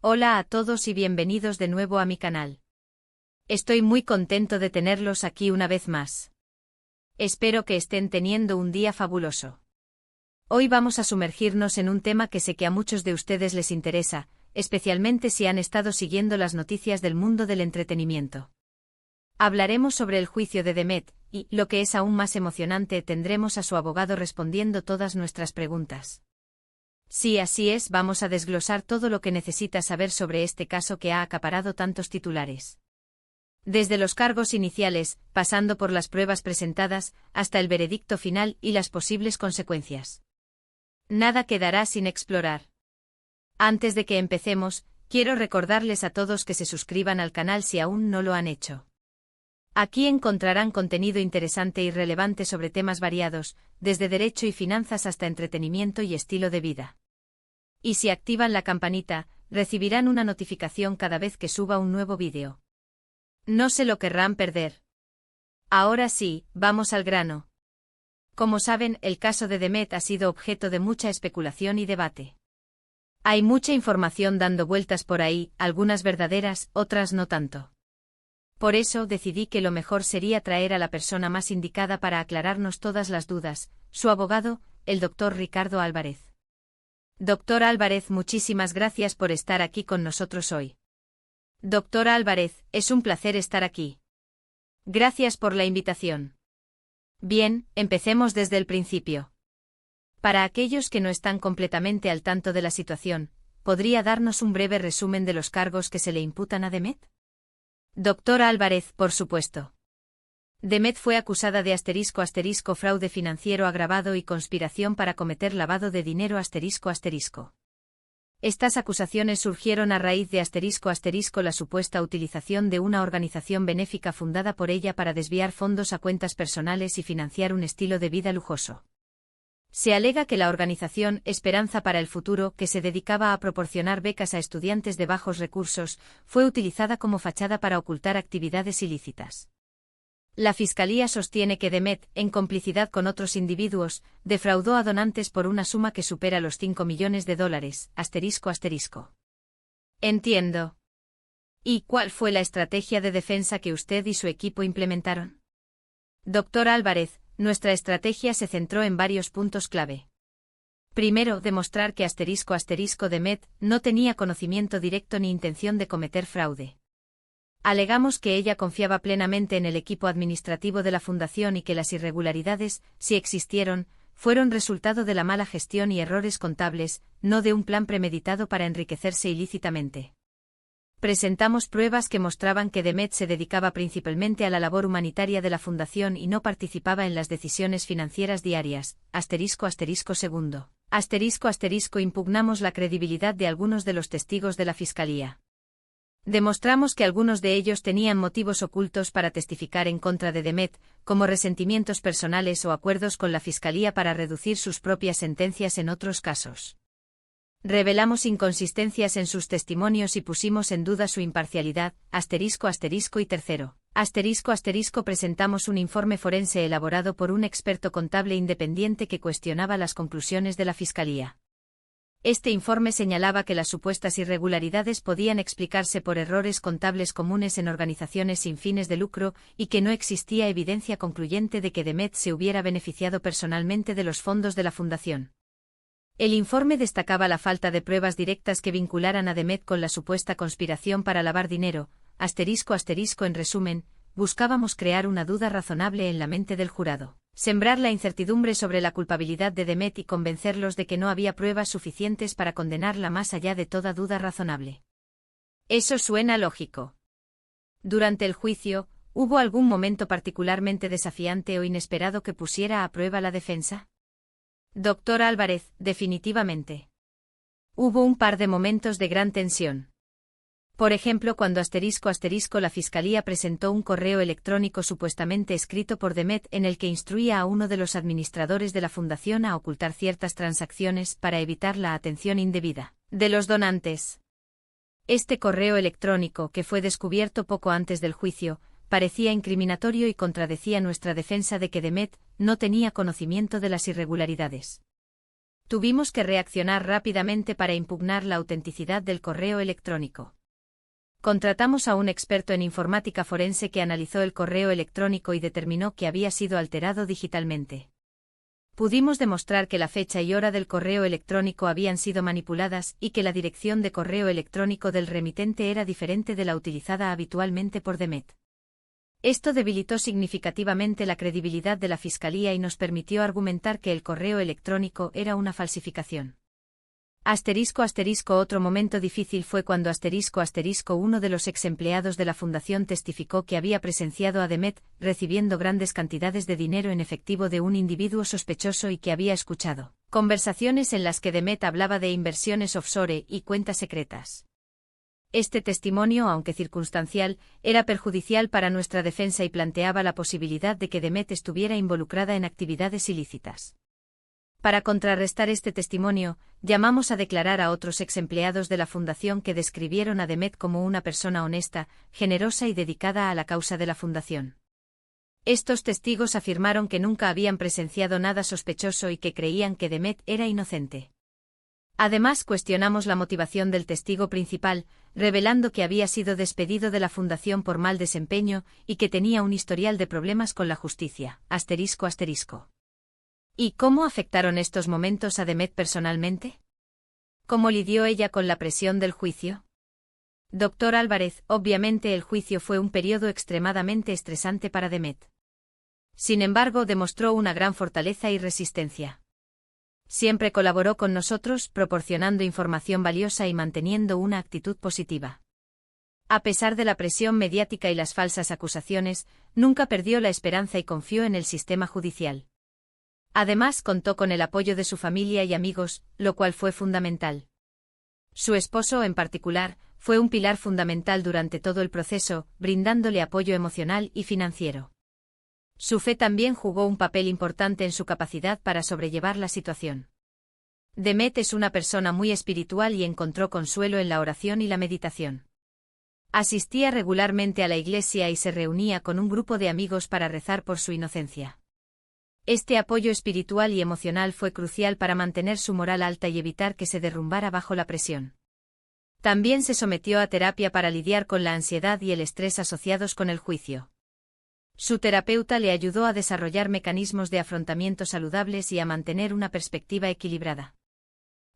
Hola a todos y bienvenidos de nuevo a mi canal. Estoy muy contento de tenerlos aquí una vez más. Espero que estén teniendo un día fabuloso. Hoy vamos a sumergirnos en un tema que sé que a muchos de ustedes les interesa, especialmente si han estado siguiendo las noticias del mundo del entretenimiento. Hablaremos sobre el juicio de Demet, y, lo que es aún más emocionante, tendremos a su abogado respondiendo todas nuestras preguntas. Sí, así es, vamos a desglosar todo lo que necesitas saber sobre este caso que ha acaparado tantos titulares. Desde los cargos iniciales, pasando por las pruebas presentadas, hasta el veredicto final y las posibles consecuencias. Nada quedará sin explorar. Antes de que empecemos, quiero recordarles a todos que se suscriban al canal si aún no lo han hecho. Aquí encontrarán contenido interesante y relevante sobre temas variados, desde derecho y finanzas hasta entretenimiento y estilo de vida. Y si activan la campanita, recibirán una notificación cada vez que suba un nuevo vídeo. No se lo querrán perder. Ahora sí, vamos al grano. Como saben, el caso de Demet ha sido objeto de mucha especulación y debate. Hay mucha información dando vueltas por ahí, algunas verdaderas, otras no tanto. Por eso decidí que lo mejor sería traer a la persona más indicada para aclararnos todas las dudas, su abogado, el Dr. Ricardo Álvarez. Dr. Álvarez, muchísimas gracias por estar aquí con nosotros hoy. Dr. Álvarez, es un placer estar aquí. Gracias por la invitación. Bien, empecemos desde el principio. Para aquellos que no están completamente al tanto de la situación, ¿podría darnos un breve resumen de los cargos que se le imputan a Demet? Dr. Álvarez, por supuesto. Demet fue acusada de *** fraude financiero agravado y conspiración para cometer lavado de dinero ***. Estas acusaciones surgieron a raíz de *** la supuesta utilización de una organización benéfica fundada por ella para desviar fondos a cuentas personales y financiar un estilo de vida lujoso. Se alega que la organización Esperanza para el Futuro, que se dedicaba a proporcionar becas a estudiantes de bajos recursos, fue utilizada como fachada para ocultar actividades ilícitas. La Fiscalía sostiene que Demet, en complicidad con otros individuos, defraudó a donantes por una suma que supera los $5 millones. Entiendo. ¿Y cuál fue la estrategia de defensa que usted y su equipo implementaron? Dr. Álvarez, nuestra estrategia se centró en varios puntos clave. Primero, demostrar que ** Demet no tenía conocimiento directo ni intención de cometer fraude. Alegamos que ella confiaba plenamente en el equipo administrativo de la fundación y que las irregularidades, si existieron, fueron resultado de la mala gestión y errores contables, no de un plan premeditado para enriquecerse ilícitamente. Presentamos pruebas que mostraban que Demet se dedicaba principalmente a la labor humanitaria de la fundación y no participaba en las decisiones financieras diarias. Segundo. Impugnamos la credibilidad de algunos de los testigos de la Fiscalía. Demostramos que algunos de ellos tenían motivos ocultos para testificar en contra de Demet, como resentimientos personales o acuerdos con la Fiscalía para reducir sus propias sentencias en otros casos. Revelamos inconsistencias en sus testimonios y pusimos en duda su imparcialidad. Y tercero. Presentamos un informe forense elaborado por un experto contable independiente que cuestionaba las conclusiones de la Fiscalía. Este informe señalaba que las supuestas irregularidades podían explicarse por errores contables comunes en organizaciones sin fines de lucro y que no existía evidencia concluyente de que Demet se hubiera beneficiado personalmente de los fondos de la fundación. El informe destacaba la falta de pruebas directas que vincularan a Demet con la supuesta conspiración para lavar dinero. En resumen, buscábamos crear una duda razonable en la mente del jurado, sembrar la incertidumbre sobre la culpabilidad de Demet y convencerlos de que no había pruebas suficientes para condenarla más allá de toda duda razonable. Eso suena lógico. Durante el juicio, ¿hubo algún momento particularmente desafiante o inesperado que pusiera a prueba la defensa? Dr. Álvarez, definitivamente. Hubo un par de momentos de gran tensión. Por ejemplo, cuando ** la Fiscalía presentó un correo electrónico supuestamente escrito por Demet en el que instruía a uno de los administradores de la fundación a ocultar ciertas transacciones para evitar la atención indebida de los donantes. Este correo electrónico, que fue descubierto poco antes del juicio, parecía incriminatorio y contradecía nuestra defensa de que Demet no tenía conocimiento de las irregularidades. Tuvimos que reaccionar rápidamente para impugnar la autenticidad del correo electrónico. Contratamos a un experto en informática forense que analizó el correo electrónico y determinó que había sido alterado digitalmente. Pudimos demostrar que la fecha y hora del correo electrónico habían sido manipuladas y que la dirección de correo electrónico del remitente era diferente de la utilizada habitualmente por Demet. Esto debilitó significativamente la credibilidad de la Fiscalía y nos permitió argumentar que el correo electrónico era una falsificación. Otro momento difícil fue cuando uno de los ex empleados de la fundación testificó que había presenciado a Demet recibiendo grandes cantidades de dinero en efectivo de un individuo sospechoso y que había escuchado conversaciones en las que Demet hablaba de inversiones offshore y cuentas secretas. Este testimonio, aunque circunstancial, era perjudicial para nuestra defensa y planteaba la posibilidad de que Demet estuviera involucrada en actividades ilícitas. Para contrarrestar este testimonio, llamamos a declarar a otros ex empleados de la fundación que describieron a Demet como una persona honesta, generosa y dedicada a la causa de la fundación. Estos testigos afirmaron que nunca habían presenciado nada sospechoso y que creían que Demet era inocente. Además, cuestionamos la motivación del testigo principal, revelando que había sido despedido de la fundación por mal desempeño y que tenía un historial de problemas con la justicia. ¿Y cómo afectaron estos momentos a Demet personalmente? ¿Cómo lidió ella con la presión del juicio? Doctor Álvarez, obviamente el juicio fue un periodo extremadamente estresante para Demet. Sin embargo, demostró una gran fortaleza y resistencia. Siempre colaboró con nosotros, proporcionando información valiosa y manteniendo una actitud positiva. A pesar de la presión mediática y las falsas acusaciones, nunca perdió la esperanza y confió en el sistema judicial. Además, contó con el apoyo de su familia y amigos, lo cual fue fundamental. Su esposo, en particular, fue un pilar fundamental durante todo el proceso, brindándole apoyo emocional y financiero. Su fe también jugó un papel importante en su capacidad para sobrellevar la situación. Demet es una persona muy espiritual y encontró consuelo en la oración y la meditación. Asistía regularmente a la iglesia y se reunía con un grupo de amigos para rezar por su inocencia. Este apoyo espiritual y emocional fue crucial para mantener su moral alta y evitar que se derrumbara bajo la presión. También se sometió a terapia para lidiar con la ansiedad y el estrés asociados con el juicio. Su terapeuta le ayudó a desarrollar mecanismos de afrontamiento saludables y a mantener una perspectiva equilibrada.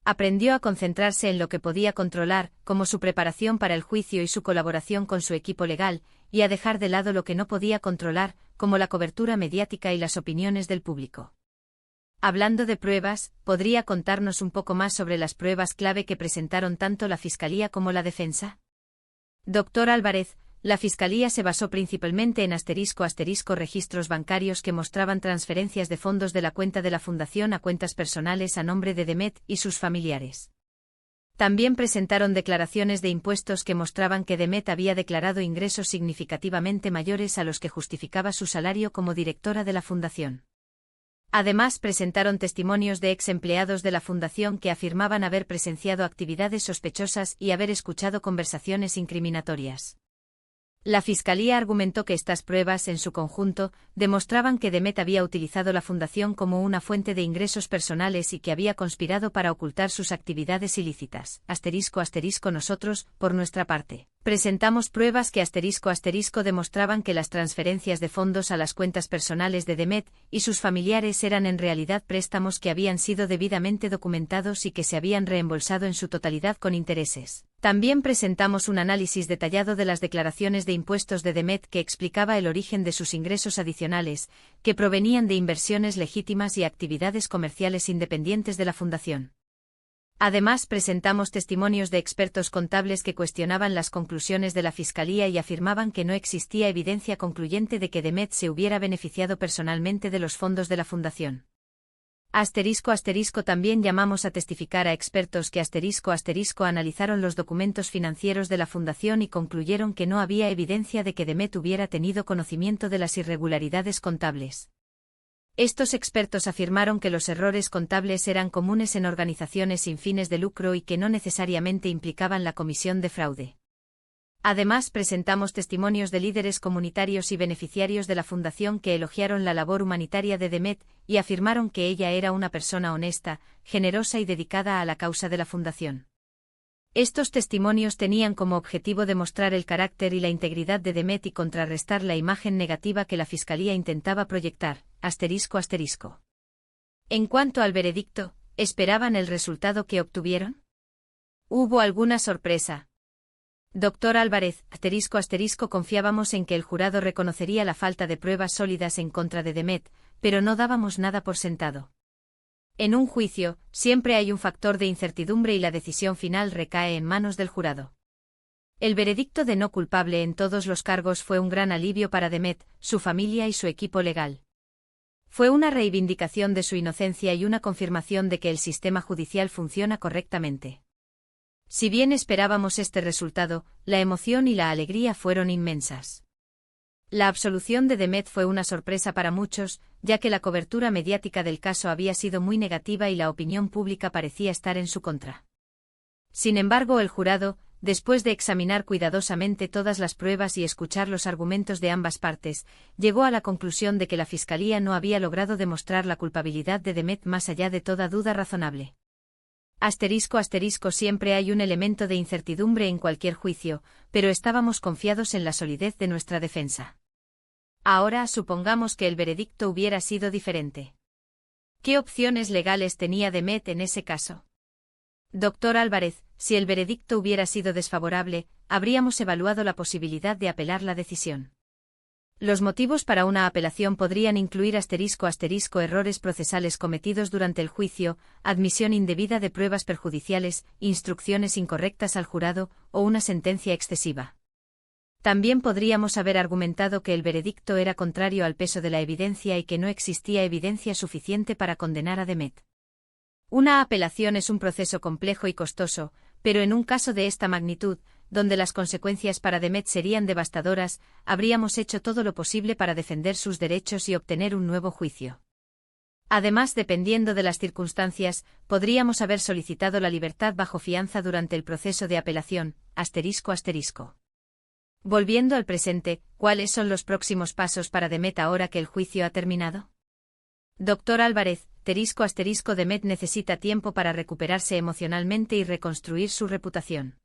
Aprendió a concentrarse en lo que podía controlar, como su preparación para el juicio y su colaboración con su equipo legal, y a dejar de lado lo que no podía controlar, como la cobertura mediática y las opiniones del público. Hablando de pruebas, ¿podría contarnos un poco más sobre las pruebas clave que presentaron tanto la Fiscalía como la defensa? Doctor Álvarez, la Fiscalía se basó principalmente en registros bancarios que mostraban transferencias de fondos de la cuenta de la Fundación a cuentas personales a nombre de Demet y sus familiares. También presentaron declaraciones de impuestos que mostraban que Demet había declarado ingresos significativamente mayores a los que justificaba su salario como directora de la Fundación. Además, presentaron testimonios de ex empleados de la Fundación que afirmaban haber presenciado actividades sospechosas y haber escuchado conversaciones incriminatorias. La Fiscalía argumentó que estas pruebas, en su conjunto, demostraban que Demet había utilizado la fundación como una fuente de ingresos personales y que había conspirado para ocultar sus actividades ilícitas. Nosotros, por nuestra parte, presentamos pruebas que demostraban que las transferencias de fondos a las cuentas personales de Demet y sus familiares eran en realidad préstamos que habían sido debidamente documentados y que se habían reembolsado en su totalidad con intereses. También presentamos un análisis detallado de las declaraciones de impuestos de Demet que explicaba el origen de sus ingresos adicionales, que provenían de inversiones legítimas y actividades comerciales independientes de la Fundación. Además, presentamos testimonios de expertos contables que cuestionaban las conclusiones de la Fiscalía y afirmaban que no existía evidencia concluyente de que Demet se hubiera beneficiado personalmente de los fondos de la Fundación. También llamamos a testificar a expertos que analizaron los documentos financieros de la Fundación y concluyeron que no había evidencia de que Demet hubiera tenido conocimiento de las irregularidades contables. Estos expertos afirmaron que los errores contables eran comunes en organizaciones sin fines de lucro y que no necesariamente implicaban la comisión de fraude. Además, presentamos testimonios de líderes comunitarios y beneficiarios de la fundación que elogiaron la labor humanitaria de Demet y afirmaron que ella era una persona honesta, generosa y dedicada a la causa de la fundación. Estos testimonios tenían como objetivo demostrar el carácter y la integridad de Demet y contrarrestar la imagen negativa que la Fiscalía intentaba proyectar. ***. En cuanto al veredicto, ¿esperaban el resultado que obtuvieron? ¿Hubo alguna sorpresa? Doctor Álvarez, confiábamos en que el jurado reconocería la falta de pruebas sólidas en contra de Demet, pero no dábamos nada por sentado. En un juicio, siempre hay un factor de incertidumbre y la decisión final recae en manos del jurado. El veredicto de no culpable en todos los cargos fue un gran alivio para Demet, su familia y su equipo legal. Fue una reivindicación de su inocencia y una confirmación de que el sistema judicial funciona correctamente. Si bien esperábamos este resultado, la emoción y la alegría fueron inmensas. La absolución de Demet fue una sorpresa para muchos, ya que la cobertura mediática del caso había sido muy negativa y la opinión pública parecía estar en su contra. Sin embargo, el jurado, después de examinar cuidadosamente todas las pruebas y escuchar los argumentos de ambas partes, llegó a la conclusión de que la Fiscalía no había logrado demostrar la culpabilidad de Demet más allá de toda duda razonable. Siempre hay un elemento de incertidumbre en cualquier juicio, pero estábamos confiados en la solidez de nuestra defensa. Ahora supongamos que el veredicto hubiera sido diferente. ¿Qué opciones legales tenía Demet en ese caso? Doctor Álvarez, si el veredicto hubiera sido desfavorable, habríamos evaluado la posibilidad de apelar la decisión. Los motivos para una apelación podrían incluir errores procesales cometidos durante el juicio, admisión indebida de pruebas perjudiciales, instrucciones incorrectas al jurado, o una sentencia excesiva. También podríamos haber argumentado que el veredicto era contrario al peso de la evidencia y que no existía evidencia suficiente para condenar a Demet. Una apelación es un proceso complejo y costoso, pero en un caso de esta magnitud, donde las consecuencias para Demet serían devastadoras, habríamos hecho todo lo posible para defender sus derechos y obtener un nuevo juicio. Además, dependiendo de las circunstancias, podríamos haber solicitado la libertad bajo fianza durante el proceso de apelación. Volviendo al presente, ¿cuáles son los próximos pasos para Demet ahora que el juicio ha terminado? Doctor Álvarez, Demet necesita tiempo para recuperarse emocionalmente y reconstruir su reputación.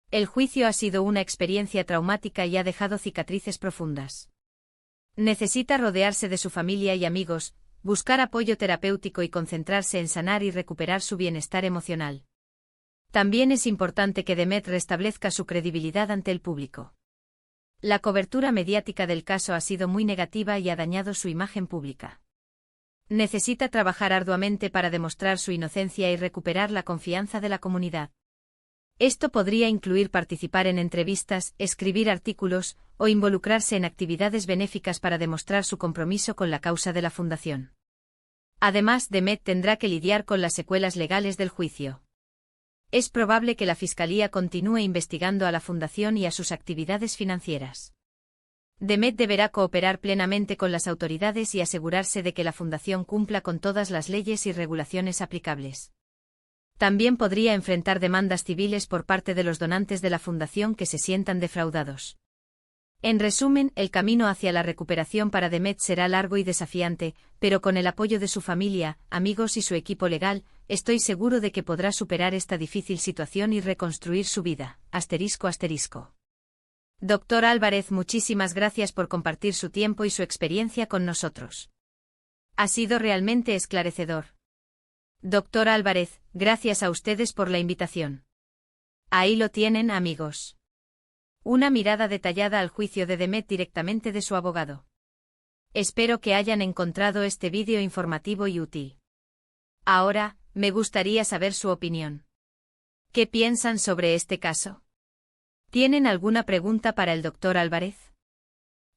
El juicio ha sido una experiencia traumática y ha dejado cicatrices profundas. Necesita rodearse de su familia y amigos, buscar apoyo terapéutico y concentrarse en sanar y recuperar su bienestar emocional. También es importante que Demet restablezca su credibilidad ante el público. La cobertura mediática del caso ha sido muy negativa y ha dañado su imagen pública. Necesita trabajar arduamente para demostrar su inocencia y recuperar la confianza de la comunidad. Esto podría incluir participar en entrevistas, escribir artículos, o involucrarse en actividades benéficas para demostrar su compromiso con la causa de la fundación. Además, Demet tendrá que lidiar con las secuelas legales del juicio. Es probable que la Fiscalía continúe investigando a la fundación y a sus actividades financieras. Demet deberá cooperar plenamente con las autoridades y asegurarse de que la fundación cumpla con todas las leyes y regulaciones aplicables. También podría enfrentar demandas civiles por parte de los donantes de la fundación que se sientan defraudados. En resumen, el camino hacia la recuperación para Demet será largo y desafiante, pero con el apoyo de su familia, amigos y su equipo legal, estoy seguro de que podrá superar esta difícil situación y reconstruir su vida. Doctor Álvarez, muchísimas gracias por compartir su tiempo y su experiencia con nosotros. Ha sido realmente esclarecedor. Doctor Álvarez, gracias a ustedes por la invitación. Ahí lo tienen, amigos. Una mirada detallada al juicio de Demet directamente de su abogado. Espero que hayan encontrado este vídeo informativo y útil. Ahora, me gustaría saber su opinión. ¿Qué piensan sobre este caso? ¿Tienen alguna pregunta para el doctor Álvarez?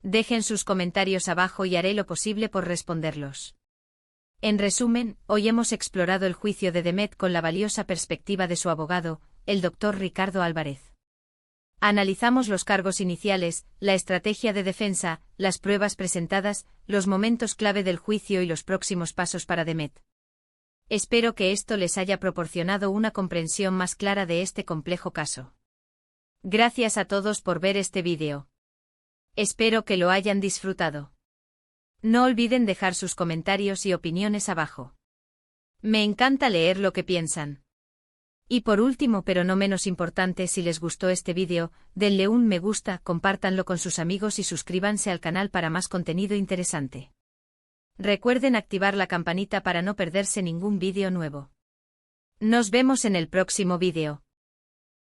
Dejen sus comentarios abajo y haré lo posible por responderlos. En resumen, hoy hemos explorado el juicio de Demet con la valiosa perspectiva de su abogado, el doctor Ricardo Álvarez. Analizamos los cargos iniciales, la estrategia de defensa, las pruebas presentadas, los momentos clave del juicio y los próximos pasos para Demet. Espero que esto les haya proporcionado una comprensión más clara de este complejo caso. Gracias a todos por ver este vídeo. Espero que lo hayan disfrutado. No olviden dejar sus comentarios y opiniones abajo. Me encanta leer lo que piensan. Y por último, pero no menos importante, si les gustó este vídeo, denle un me gusta, compártanlo con sus amigos y suscríbanse al canal para más contenido interesante. Recuerden activar la campanita para no perderse ningún vídeo nuevo. Nos vemos en el próximo vídeo.